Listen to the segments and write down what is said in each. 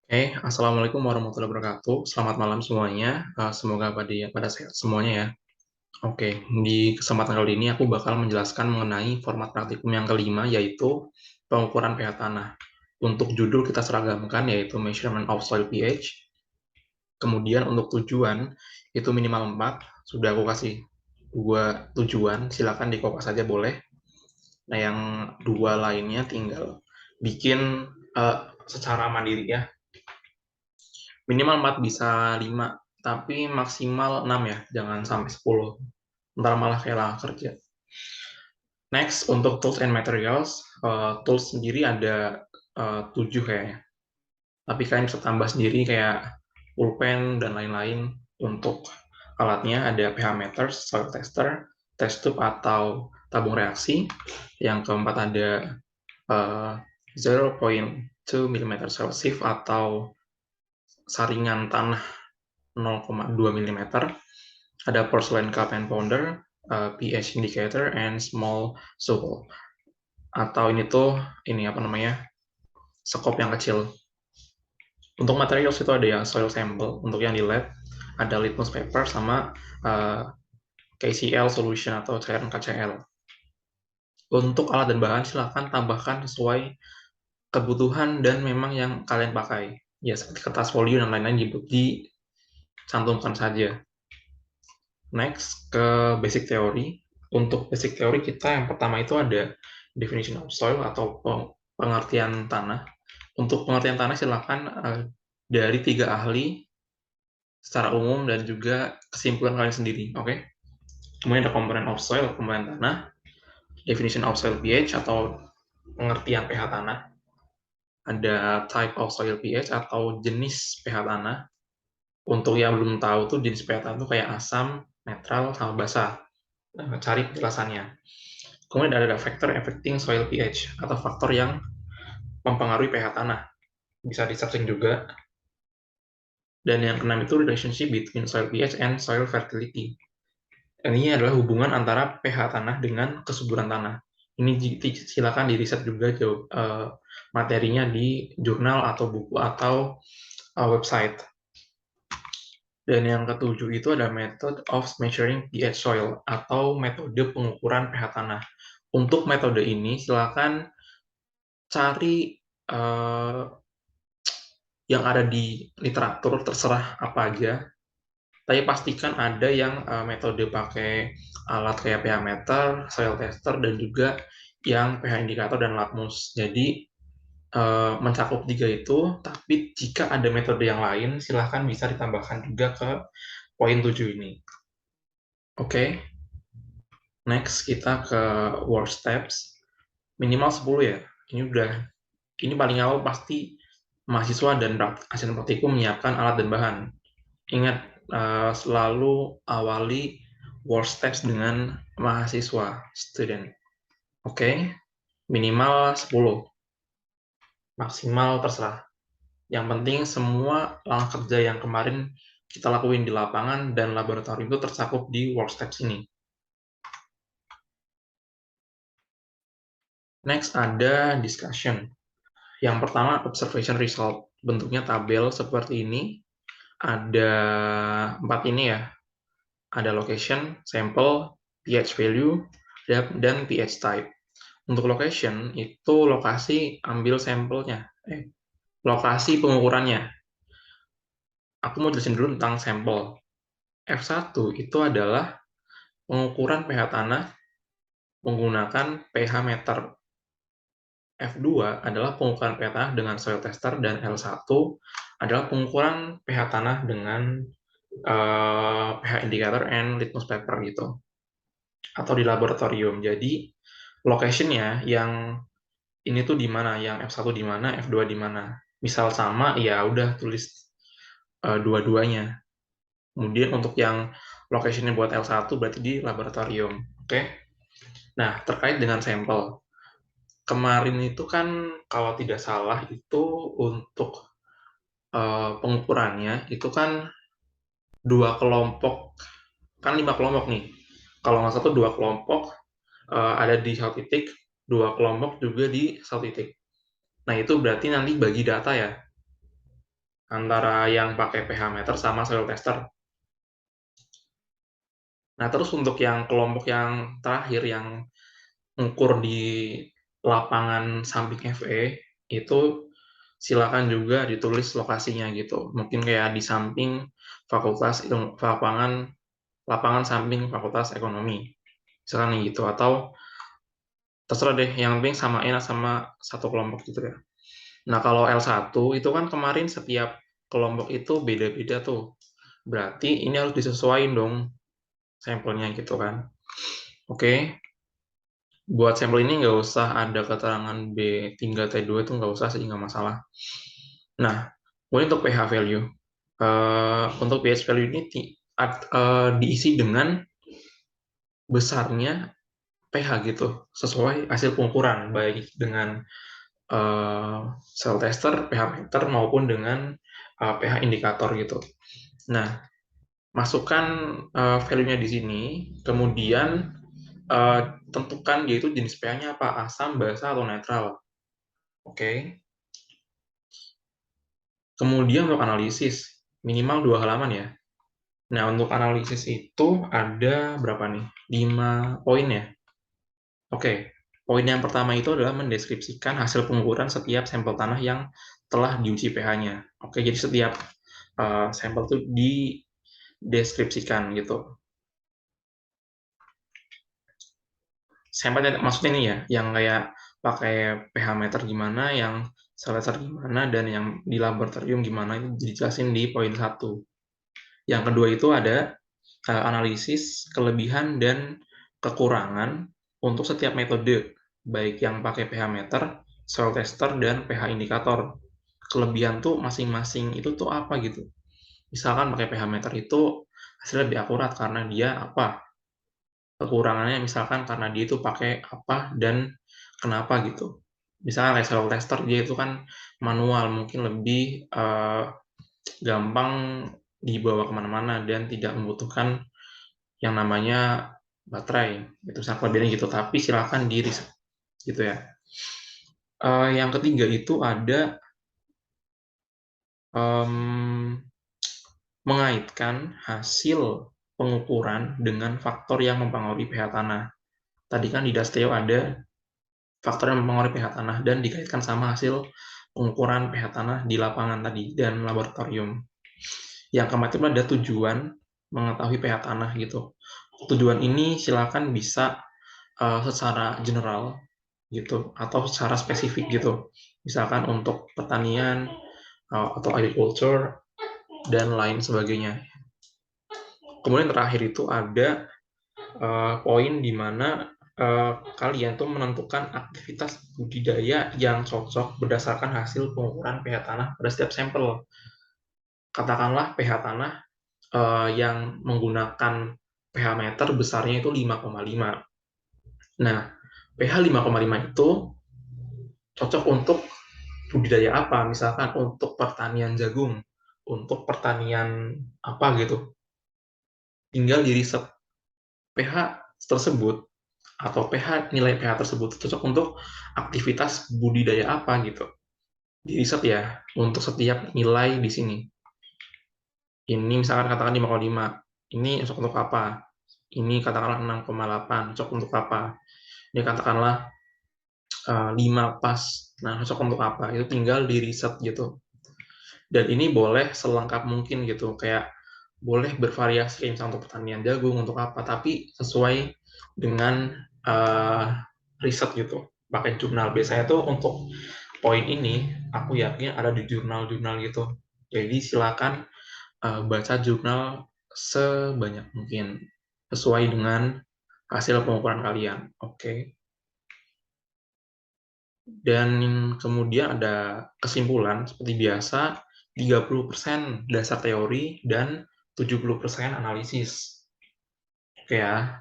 Assalamualaikum warahmatullahi wabarakatuh. Selamat malam semuanya. Semoga pada sehat semuanya ya. Di kesempatan kali ini aku bakal menjelaskan mengenai format praktikum yang kelima, yaitu pengukuran pH tanah. Untuk judul kita seragamkan, yaitu Measurement of Soil pH. Kemudian untuk tujuan, itu minimal 4. Sudah aku kasih 2 tujuan, silakan dikopas saja boleh. Nah, yang 2 lainnya tinggal bikin secara mandiri ya. Minimal 4 bisa 5, tapi maksimal 6 ya, jangan sampai 10. Ntar malah kayak lapangan kerja. Next, untuk tools and materials, tools sendiri ada 7 kayaknya. Tapi kalian bisa tambah sendiri kayak pulpen dan lain-lain. Untuk alatnya ada pH meter, soil tester, test tube atau tabung reaksi. Yang keempat ada 0.2 mm soil sieve atau saringan tanah 0,2 mm, ada porcelain cup and pounder, pH indicator, and small soil. Atau sekop yang kecil. Untuk materials itu ada yang soil sample, untuk yang di lab ada litmus paper sama KCl solution atau cairan KCl. Untuk alat dan bahan silahkan tambahkan sesuai kebutuhan dan memang yang kalian pakai. Ya, seperti kertas folio dan lain-lain dicantumkan saja. Next, ke basic theory. Untuk basic theory kita yang pertama itu ada definition of soil atau pengertian tanah. Untuk pengertian tanah silakan dari 3 ahli secara umum dan juga kesimpulan kalian sendiri, oke? Kemudian ada component of soil, komponen tanah, definition of soil pH atau pengertian pH tanah, ada type of soil pH atau jenis pH tanah. Untuk yang belum tahu tuh jenis pH tanah itu kayak asam, netral, sama basah. Cari penjelasannya. Kemudian ada factor affecting soil pH atau faktor yang mempengaruhi pH tanah. Bisa di-searching juga. Dan yang keenam itu relationship between soil pH and soil fertility. Ini adalah hubungan antara pH tanah dengan kesuburan tanah. Ini silakan di-riset juga materinya di jurnal atau buku atau website. Dan yang ketujuh itu ada method of measuring pH soil atau metode pengukuran pH tanah. Untuk metode ini silakan cari yang ada di literatur, terserah apa aja. Tapi pastikan ada yang metode pakai alat kayak pH meter, soil tester, dan juga yang pH indikator dan lakmus. Jadi mencakup 3 itu, tapi jika ada metode yang lain, silahkan bisa ditambahkan juga ke poin 7 ini. Oke. Next, kita ke work steps. Minimal 10 ya. Ini paling awal pasti mahasiswa dan asisten praktikum menyiapkan alat dan bahan. Ingat, selalu awali work steps dengan mahasiswa, student. Oke. Minimal 10. Maksimal terserah. Yang penting semua langkah kerja yang kemarin kita lakuin di lapangan dan laboratorium itu tercakup di work steps ini. Next ada discussion. Yang pertama observation result. Bentuknya tabel seperti ini. Ada 4 ini ya. Ada location, sample, pH value, dan pH type. Untuk location itu lokasi ambil sampelnya. Lokasi pengukurannya. Aku mau jelasin dulu tentang sampel. F1 itu adalah pengukuran pH tanah menggunakan pH meter. F2 adalah pengukuran pH tanah dengan soil tester, dan L1 adalah pengukuran pH tanah dengan pH indicator and litmus paper gitu, atau di laboratorium. Jadi location-nya yang ini tuh di mana, yang F1 di mana, F2 di mana. Misal sama, ya udah tulis dua-duanya. Kemudian untuk yang location-nya buat L1 berarti di laboratorium. Oke. Nah, terkait dengan sampel. Kemarin itu kan kalau tidak salah itu untuk pengukurannya itu kan 2 kelompok, kan 5 kelompok nih. Kalau nggak satu 2 kelompok ada di satu titik, 2 kelompok juga di satu titik. Nah, itu berarti nanti bagi data ya. antara yang pakai pH meter sama soil tester. Nah, terus untuk yang kelompok yang terakhir yang ukur di lapangan samping FE, itu silakan juga ditulis lokasinya gitu. Mungkin kayak di samping fakultas lapangan samping fakultas ekonomi. Misalkan gitu, atau terserah deh, yang penting samain sama satu kelompok gitu ya. Nah, kalau L1 itu kan kemarin setiap kelompok itu beda-beda tuh. Berarti ini harus disesuaikan dong sampelnya gitu kan. Oke, buat sampel ini nggak usah ada keterangan B3, T2 itu nggak usah sih, nggak masalah. Nah, kemudian untuk pH value. Untuk pH value ini diisi dengan besarnya pH gitu, sesuai hasil pengukuran, baik dengan cell tester, pH meter, maupun dengan pH indikator gitu. Nah, masukkan value-nya di sini, kemudian tentukan yaitu jenis pH-nya apa, asam, basa, atau netral. Oke. Kemudian untuk analisis, minimal 2 halaman ya. Nah, untuk analisis itu ada berapa nih? 5 poin ya. Oke, poin yang pertama itu adalah mendeskripsikan hasil pengukuran setiap sampel tanah yang telah diuji pH-nya. Oke, jadi setiap sampel itu dideskripsikan gitu. Sampelnya maksudnya ini ya, yang kayak pakai pH meter gimana, yang selesai gimana, dan yang di laboratorium gimana, itu dijelasin di poin 1. Yang kedua itu ada analisis kelebihan dan kekurangan untuk setiap metode, baik yang pakai pH meter, soil tester, dan pH indikator. Kelebihan tuh masing-masing itu tuh apa gitu. Misalkan pakai pH meter itu hasilnya lebih akurat karena dia apa, kekurangannya misalkan karena dia itu pakai apa dan kenapa gitu. Misalkan kayak soil tester, dia itu kan manual, mungkin lebih gampang dibawa kemana-mana dan tidak membutuhkan yang namanya baterai. Itu misalkan kelebihannya gitu, tapi silakan di riset gitu ya. Yang ketiga itu ada mengaitkan hasil pengukuran dengan faktor yang mempengaruhi pH tanah. Tadi kan di Dasteo ada faktor yang mempengaruhi pH tanah dan dikaitkan sama hasil pengukuran pH tanah di lapangan tadi dan laboratorium. Yang keempat itu ada tujuan mengetahui pH tanah gitu. Tujuan ini silakan bisa secara general gitu atau secara spesifik gitu. Misalkan untuk pertanian atau agriculture dan lain sebagainya. Kemudian terakhir itu ada poin di mana kalian tuh menentukan aktivitas budidaya yang cocok berdasarkan hasil pengukuran pH tanah pada setiap sampel. Katakanlah pH tanah yang menggunakan pH meter besarnya itu 5,5. Nah, pH 5,5 itu cocok untuk budidaya apa? Misalkan untuk pertanian jagung, untuk pertanian apa gitu. Tinggal di riset pH tersebut atau nilai pH tersebut cocok untuk aktivitas budidaya apa gitu. Di riset ya, untuk setiap nilai di sini. Ini misalkan katakan 5,5. Ini cocok untuk apa? Ini katakanlah 6,8. Cocok untuk apa? Ini katakanlah 5 pas. Nah, cocok untuk apa? Itu tinggal di riset gitu. Dan ini boleh selengkap mungkin gitu, kayak boleh bervariasi kayak misalnya untuk pertanian jagung, untuk apa, tapi sesuai dengan riset gitu, pakai jurnal. Biasanya tuh untuk poin ini, aku yakin ada di jurnal-jurnal gitu. Jadi silakan baca jurnal sebanyak mungkin, sesuai dengan hasil pengukuran kalian. Oke. Dan kemudian ada kesimpulan seperti biasa, 30% dasar teori dan 70% analisis. Oke ya.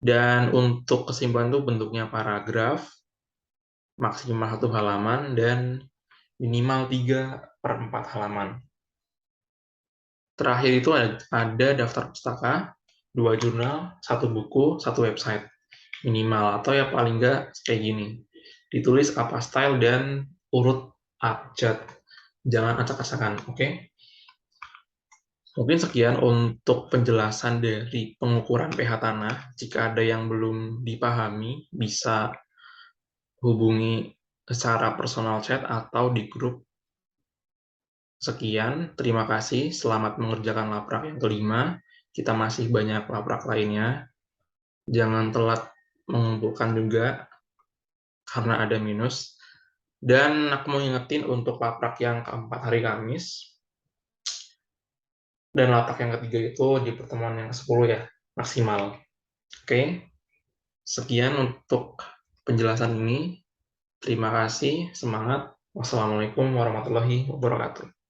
Dan untuk kesimpulan itu bentuknya paragraf, maksimal 1 halaman, dan minimal 3/4 halaman. Terakhir itu ada daftar pustaka, 2 jurnal, 1 buku, 1 website. Minimal, atau ya paling nggak kayak gini. Ditulis apa style dan urut abjad. Jangan acak-acakan, oke? Mungkin sekian untuk penjelasan dari pengukuran pH tanah. Jika ada yang belum dipahami, bisa hubungi secara personal chat atau di grup. Sekian, terima kasih. Selamat mengerjakan laprak yang kelima. Kita masih banyak laprak lainnya. Jangan telat mengumpulkan juga, karena ada minus. Dan aku mau ingetin untuk laprak yang keempat hari Kamis, dan laprak yang ketiga itu di pertemuan yang ke-10 ya, maksimal. Oke, sekian untuk penjelasan ini. Terima kasih, semangat. Wassalamualaikum warahmatullahi wabarakatuh.